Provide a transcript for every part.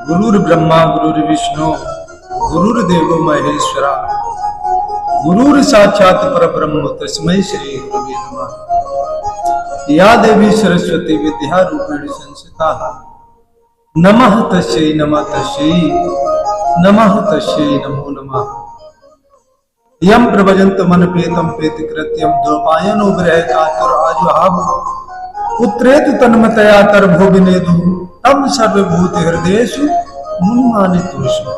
गुरुर्ब्रह्मा गुरुर्विष्णु गुरुर्देवो महेश्वरा गुरुर साक्षात परब्रह्म तस्मै श्री गुरुवे नमः। या देवी सरस्वती विद्या रूपेण संस्थिता नमः तस्यै नमो नमः। यम प्रभजन्तमनपेतं पेतकृत्यं द्वौपायनो ग्रह कातुराजुहाव पुत्रेतु तन्मतया तर्भो विनेदु तम सर्वभूत हृदयेषु मुनिमानितोषु।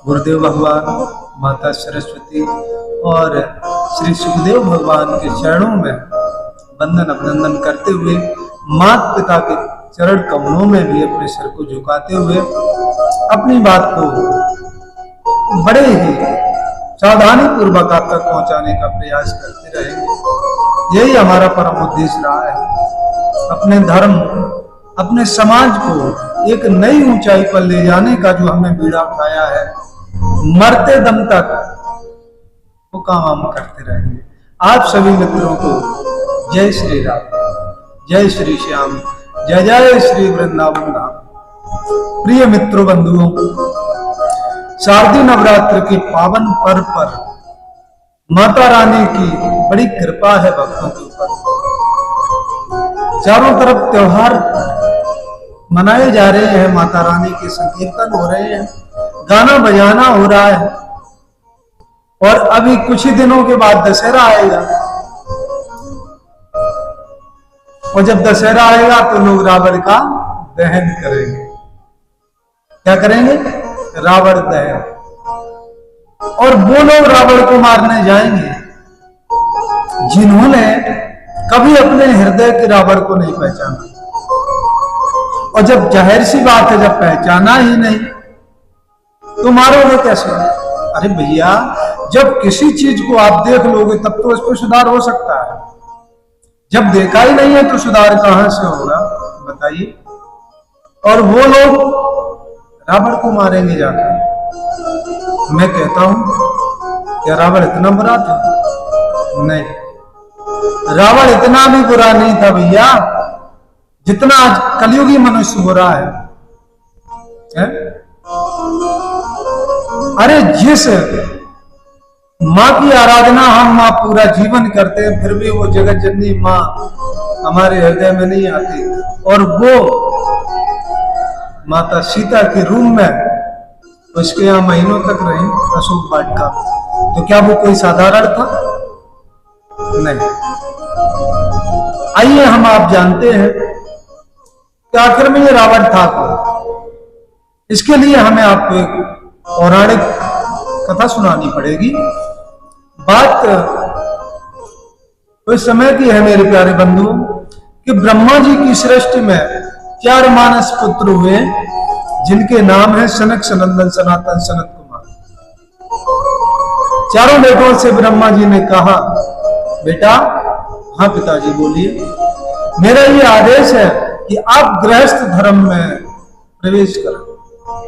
गुरुदेव भगवान, माता सरस्वती और श्री सुखदेव भगवान के चरणों में वंदन अभिनंदन करते हुए, माता पिता के चरण कमलों में भी अपने सिर को झुकाते हुए अपनी बात को बड़े ही सावधानी पूर्वक आप तक पहुंचाने का प्रयास करते रहेंगे। यही हमारा परम उद्देश्य रहा है, अपने धर्म, अपने समाज को एक नई ऊंचाई पर ले जाने का जो हमने बीड़ा उठाया है, मरते दम तक वो काम हम करते रहेंगे। आप सभी मित्रों को जय श्री राम, जय श्री श्याम, जय जय श्री वृंदावन धाम। प्रिय मित्रों, बंधुओं, शारदीय नवरात्र के पावन पर्व पर माता रानी की बड़ी कृपा है भक्तों के ऊपर। चारों तरफ त्योहार मनाए जा रहे हैं, माता रानी के संकीर्तन हो रहे हैं, गाना बजाना हो रहा है और अभी कुछ ही दिनों के बाद दशहरा आएगा। और जब दशहरा आएगा तो लोग रावण का दहन करेंगे। क्या करेंगे? रावण दहन। और वो लोग रावण को मारने जाएंगे जिन्होंने कभी अपने हृदय के रावण को नहीं पहचाना। और जब जाहिर सी बात है, जब पहचाना ही नहीं तो मारोगे कैसे? अरे भैया, जब किसी चीज को आप देख लोगे तब तो इस पर सुधार हो सकता है। जब देखा ही नहीं है तो सुधार कहां से होगा, बताइए। और वो लोग रावण को मारेंगे जाकर। मैं कहता हूं, क्या रावण इतना बुरा था? नहीं, रावण इतना भी बुरा नहीं था भैया, जितना आज कलयुगी मनुष्य हो रहा है? अरे जिस माँ की आराधना हम माँ पूरा जीवन करते हैं, फिर भी वो जगत जननी माँ हमारे हृदय में नहीं आती। और वो माता सीता के रूम में उसके यहाँ महीनों तक रही अशोक वाटिका, तो क्या वो कोई साधारण था? नहीं। आइए हम आप जानते हैं कि आखिर में ये रावण था कौन। इसके लिए हमें आपको एक पौराणिक कथा सुनानी पड़ेगी। बात उस समय की है मेरे प्यारे बंधुओं कि ब्रह्मा जी की सृष्टि में 4 मानस पुत्र हुए, जिनके नाम है सनक, सनंदन, सनातन, सनत कुमार। चारों बेटों से ब्रह्मा जी ने कहा, बेटा, हाँ पिताजी बोलिए, मेरा ये आदेश है कि आप गृहस्थ धर्म में प्रवेश करें,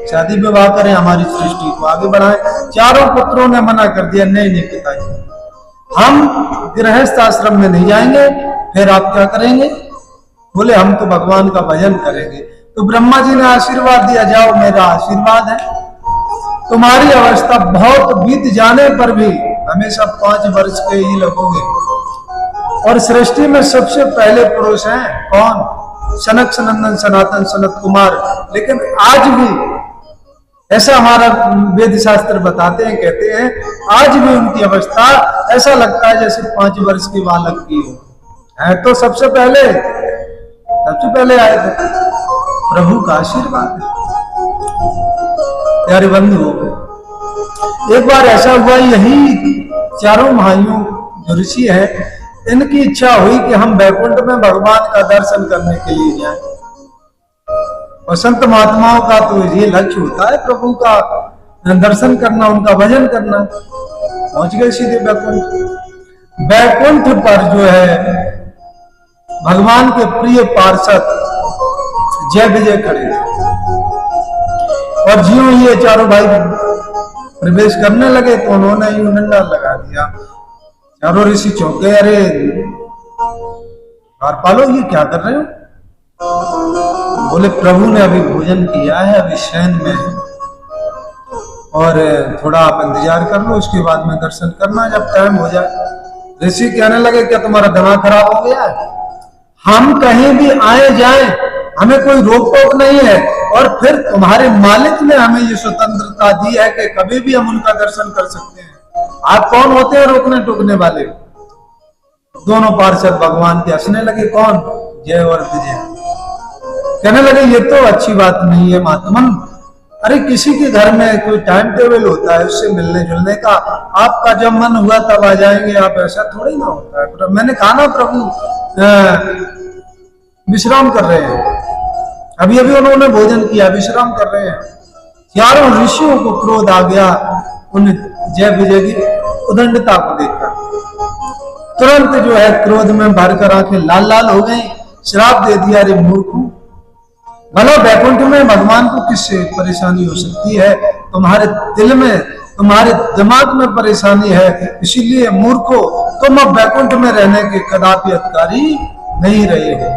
शादी विवाह करें, हमारी सृष्टि को आगे बढ़ाएं। चारों पुत्रों ने मना कर दिया, नहीं नहीं पिताजी, हम गृहस्थ आश्रम में नहीं जाएंगे। फिर आप क्या करेंगे? बोले, हम तो भगवान का भजन करेंगे। तो ब्रह्मा जी ने आशीर्वाद दिया, जाओ, मेरा आशीर्वाद है, तुम्हारी अवस्था बहुत बीत जाने पर भी हमेशा 5 वर्ष के ही लगोगे। और सृष्टि में सबसे पहले पुरुष हैं कौन? सनक, सनंदन, सनातन, सनत कुमार। लेकिन आज भी ऐसा हमारा वेद शास्त्र बताते हैं, कहते हैं, आज भी उनकी अवस्था ऐसा लगता है जैसे 5 वर्ष की बालक की हो। है तो सबसे पहले आए थे। प्रभु का आशीर्वाद है। प्यारे बंधुओं, एक बार ऐसा हुआ, यही चारों भाइयों जो ऋषि है, इनकी इच्छा हुई कि हम वैकुंठ में भगवान का दर्शन करने के लिए जाएं। और संत महात्माओं का तो ये लक्ष्य होता है प्रभु का दर्शन करना, उनका भजन करना। पहुंच गए सीधे वैकुंठ। वैकुंठ पर जो है भगवान के प्रिय पार्षद जय विजय खड़े थे। और ज्यों ये चारों भाई प्रवेश करने लगे तो उन्होंने यूं डंडा लगा दिया। चारों ऋषि चौंक गए, अरे पालो, ये क्या कर रहे हो? बोले प्रभु ने अभी भोजन किया है, अभी शयन में है, और थोड़ा आप इंतजार कर लो, उसके बाद में दर्शन करना जब टाइम हो जाए। ऋषि कहने लगे क्या तुम्हारा दिमाग खराब हो गया है? हम कहीं भी आए जाए, हमें कोई रोक टोक नहीं है, और फिर तुम्हारे मालिक ने हमें ये स्वतंत्रता दी है कि कभी भी हम उनका दर्शन कर सकते हैं। आप कौन होते हैं रोकने टोकने वाले? दोनों पार्षद भगवान के हंसने लगे, कौन? जय और विजय। कहने लगे ये तो अच्छी बात नहीं है महात्मन, अरे किसी के घर में कोई टाइम टेबल होता है उससे मिलने जुलने का, आपका जब मन हुआ तब आ जाएंगे आप, ऐसा थोड़ी ना होता है। मैंने कहा ना प्रभु विश्राम कर रहे हैं, अभी अभी उन्होंने भोजन किया, विश्राम कर रहे हैं। चारों ऋषियों को क्रोध आ गया उन जय विजय की उदंडता को देखकर। तुरंत जो है क्रोध में भरकर आंखें लाल लाल हो गई, श्राप दे दिया, अरे मूर्खों, भला वैकुंठ में भगवान को किससे परेशानी हो सकती है? तुम्हारे दिल में, तुम्हारे दिमाग में परेशानी है, इसीलिए मूर्खो तुम अब वैकुंठ में रहने के कदापि अधिकारी नहीं रहे हो।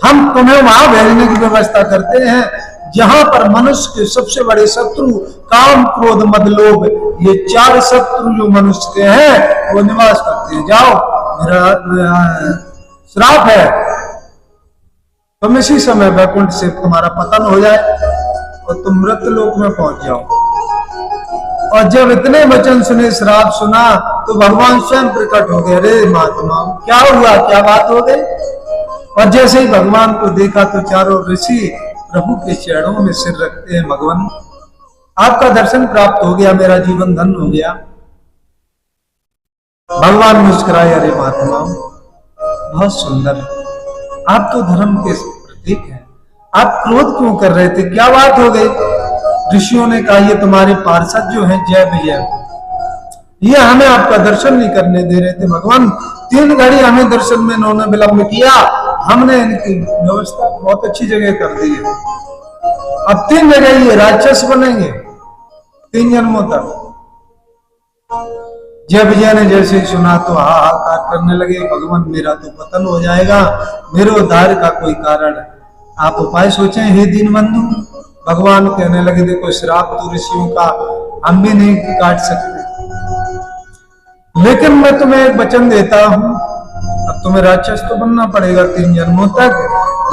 हम तुम्हें वहां भेजने की व्यवस्था करते हैं जहां पर मनुष्य के सबसे बड़े शत्रु काम, क्रोध, मद, लोभ, ये 4 शत्रु जो मनुष्य के हैं वो निवास करते हैं। जाओ, मेरा श्राप है, तुम इसी समय वैकुंठ से तुम्हारा पतन हो जाए और तुम मृत्यलोक में पहुंच जाओ। और जब इतने वचन सुने, श्राप सुना, तो भगवान स्वयं प्रकट हो गए। अरे महात्मा क्या हुआ, क्या बात हो गई? और जैसे ही भगवान को देखा तो चारों ऋषि प्रभु के चरणों में सिर रखते हैं, भगवान आपका दर्शन प्राप्त हो गया, मेरा जीवन धन्य हो गया। भगवान मुस्कुराए, अरे महात्मा बहुत सुंदर, आप तो धर्म के प्रतीक हैं, आप क्रोध क्यों कर रहे थे, क्या बात हो गई? ऋषियों ने कहा ये तुम्हारे पार्षद जो हैं जय विजय, ये हमें आपका दर्शन नहीं करने दे रहे थे। भगवान 3 घड़ी हमें दर्शन में इन्होंने विलंब किया, हमने इनकी व्यवस्था बहुत अच्छी जगह कर दी है। अब 3 जगह ये राक्षस बनेंगे 3 जन्मों तक। जय विजय ने जैसे ही सुना तो हाहाकार करने लगे, भगवान मेरा तो पतन हो जाएगा, मेरे उद्धार का कोई कारण आप उपाय सोचें हे दीनबंधु। भगवान कहने लगे देखो श्राप तो ऋषियों का हम भी नहीं काट सकते, लेकिन मैं तुम्हें एक वचन देता हूं, अब तुम्हें राक्षस तो बनना पड़ेगा 3 जन्मों तक,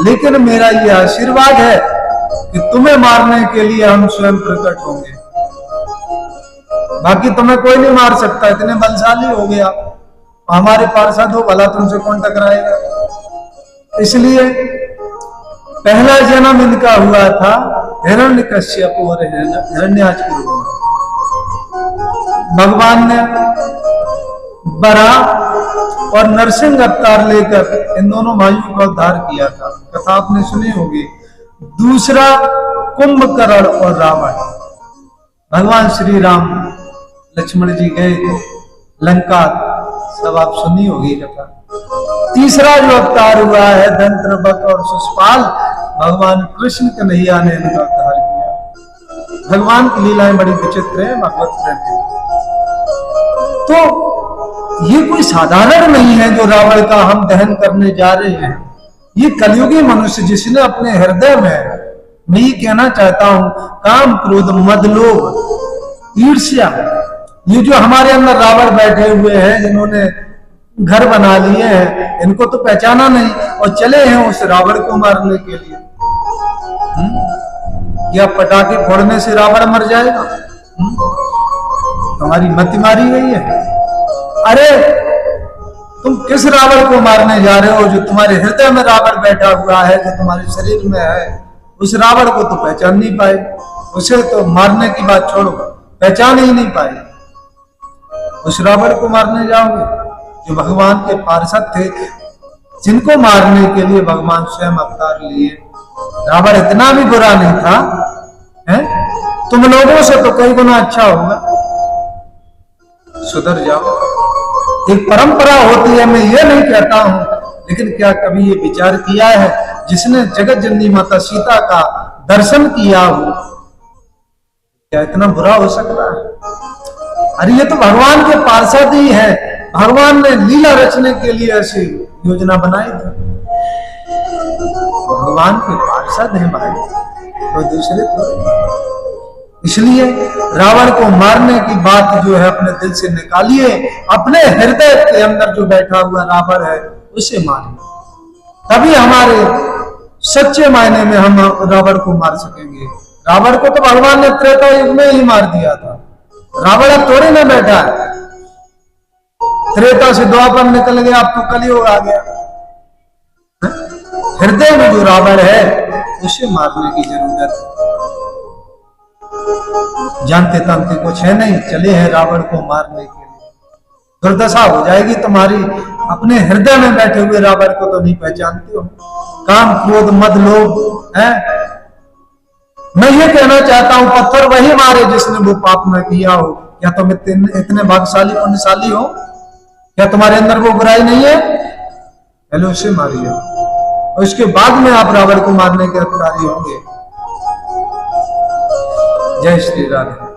लेकिन मेरा ये आशीर्वाद है कि तुम्हें मारने के लिए हम स्वयं प्रकट होंगे। बाकी तुम्हें कोई नहीं मार सकता, इतने बलशाली हो गया, हमारे पार्षद हो, भला तुमसे कौन टकराएगा। इसलिए पहला जन्म इनका हुआ था हिरण्यकश्यप और हिरण्याक्ष के रूप में। भगवान ने बराह और नरसिंह अवतार लेकर इन दोनों भाइयों का उद्धार किया था, कथा आपने सुनी होगी। दूसरा कुंभकर्ण और रावण, भगवान श्री राम लक्ष्मण जी गए लंका, सब आप सुनी होगी कथा। तीसरा जो अवतार हुआ है दंत्रवत और शिशुपाल, भगवान कृष्ण कन्हैया ने इनका उद्धार किया। भगवान की लीलाएं बड़ी विचित्र है भागवत में। तो ये कोई साधारण नहीं है जो रावण का हम दहन करने जा रहे हैं, ये कलयुगी मनुष्य जिसने अपने हृदय में, मैं ये कहना चाहता हूं, काम, क्रोध, मद, लोभ, ईर्ष्या, ये जो हमारे अंदर रावण बैठे हुए हैं, जिन्होंने घर बना लिए हैं, इनको तो पहचाना नहीं और चले हैं उस रावण को मारने के लिए। या पटाखे फोड़ने से रावण मर जाएगा? तुम्हारी मति मारी गई है। अरे तुम किस रावण को मारने जा रहे हो? जो तुम्हारे हृदय में रावण बैठा हुआ है, जो तुम्हारे शरीर में है, उस रावण को तो पहचान नहीं पाए, उसे तो मारने की बात छोड़ो, पहचान ही नहीं पाए। उस रावण को मारने जाओगे जो भगवान के पार्षद थे, जिनको मारने के लिए भगवान स्वयं अवतार लिए। रावण इतना भी बुरा नहीं था, है? तुम लोगों से तो कई गुना अच्छा होगा, सुधर जाओ। एक परंपरा होती है, मैं ये नहीं कहता हूं, लेकिन क्या कभी ये विचार किया है जिसने जगत जननी माता सीता का दर्शन किया हो, क्या इतना बुरा हो सकता है? अरे ये तो भगवान के पार्षद ही है, भगवान ने लीला रचने के लिए ऐसी योजना बनाई थी। भगवान के पार्षद हैं भाई, कोई दूसरे तो। इसलिए रावण को मारने की बात जो है अपने दिल से निकालिए, अपने हृदय के अंदर जो बैठा हुआ रावण है उसे मारिए, तभी हमारे सच्चे मायने में हम रावण को मार सकेंगे। रावण को तो भगवान ने त्रेता युग में ही मार दिया था, रावण अब थोड़े ना बैठा है। त्रेता से द्वापर निकल गया, अब तो कलयुग आ गया। हृदय में जो रावण है उसे मारने की जरूरत है। जानते तानते कुछ है नहीं, चले हैं रावण को मारने के लिए। दुर्दशा हो जाएगी तुम्हारी, अपने हृदय में बैठे हुए रावण को तो नहीं पहचानते हो। काम क्रोध मद लोभ है। मैं ये कहना चाहता हूं, पत्थर वही मारे जिसने वो पाप न किया हो। क्या तुम इतने भाग्यशाली पुण्यशाली हो? क्या तुम्हारे अंदर वो बुराई नहीं है? पहले उसे मारिए और उसके बाद में आप रावण को मारने के अधिकारी होंगे। जय श्री राधे।